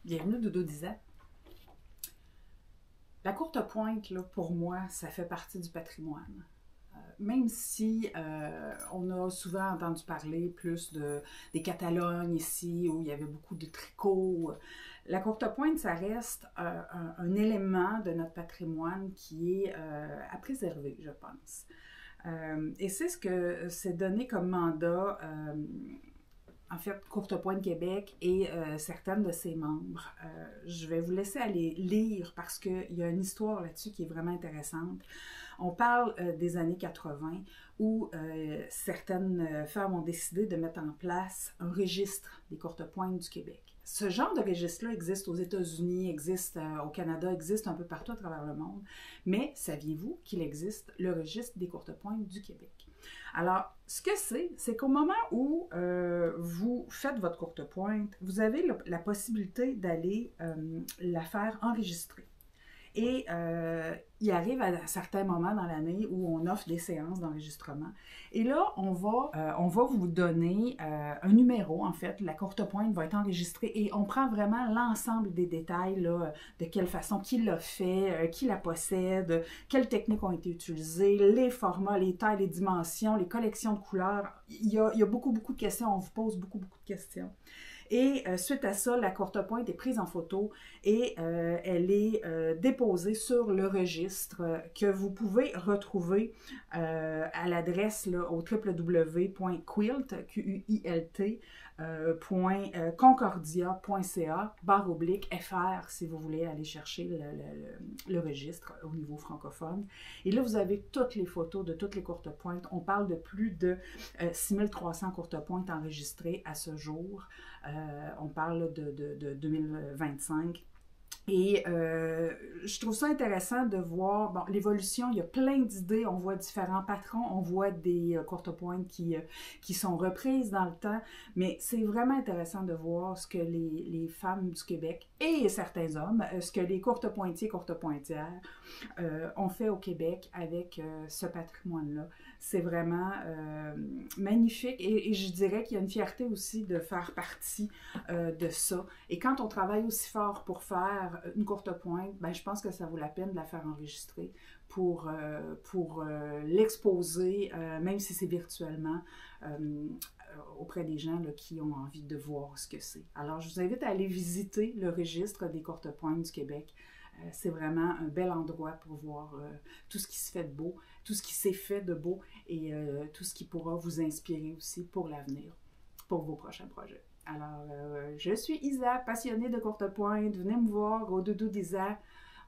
Bienvenue Dodo Disa. La courte pointe, là, pour moi, ça fait partie du patrimoine. Même si on a souvent entendu parler plus des Catalognes ici, où il y avait beaucoup de tricots, la courte pointe, ça reste un élément de notre patrimoine qui est à préserver, je pense. Et c'est ce que c'est donné comme mandat en fait, Courte Pointe Québec et certaines de ses membres. Je vais vous laisser aller lire parce qu'il y a une histoire là-dessus qui est vraiment intéressante. On parle des années 80 où certaines femmes ont décidé de mettre en place un registre des courtes pointes du Québec. Ce genre de registre-là existe aux États-Unis, existe au Canada, existe un peu partout à travers le monde. Mais saviez-vous qu'il existe le registre des courtes pointes du Québec? Alors, ce que c'est qu'au moment où vous faites votre courte pointe, vous avez la possibilité d'aller la faire enregistrer. Et il arrive à certains moments dans l'année où on offre des séances d'enregistrement. Et là, on va vous donner un numéro, en fait. La courte pointe va être enregistrée et on prend vraiment l'ensemble des détails, là, de quelle façon, qui l'a fait, qui la possède, quelles techniques ont été utilisées, les formats, les tailles, les dimensions, les collections de couleurs. Il y a beaucoup de questions. On vous pose beaucoup de questions. Et suite à ça, la courte pointe est prise en photo et elle est déposée sur le registre que vous pouvez retrouver à l'adresse au www.quilt.concordia.ca/fr si vous voulez aller chercher le registre au niveau francophone. Et là, vous avez toutes les photos de toutes les courtes pointes. On parle de plus de 6300 courtes pointes enregistrées à ce jour. On parle de 2025. Et je trouve ça intéressant de voir l'évolution. Il y a plein d'idées. On voit différents patrons. On voit des courtes pointes qui sont reprises dans le temps. Mais c'est vraiment intéressant de voir ce que les femmes du Québec et certains hommes, ce que les courtes pointiers, courtes pointières ont fait au Québec avec ce patrimoine-là. C'est vraiment magnifique et je dirais qu'il y a une fierté aussi de faire partie de ça. Et quand on travaille aussi fort pour faire une courte pointe, ben, je pense que ça vaut la peine de la faire enregistrer pour l'exposer, même si c'est virtuellement, auprès des gens là, qui ont envie de voir ce que c'est. Alors, je vous invite à aller visiter le registre des courtes pointes du Québec. C'est vraiment un bel endroit pour voir tout ce qui se fait de beau, tout ce qui s'est fait de beau et tout ce qui pourra vous inspirer aussi pour l'avenir, pour vos prochains projets. Alors, je suis Isa, passionnée de courte pointe. Venez me voir au Dodo Disa.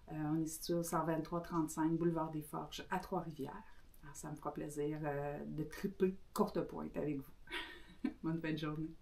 On est situé au 123-35 Boulevard des Forges à Trois-Rivières. Alors, ça me fera plaisir de triper courte pointe avec vous. Bonne fin de journée.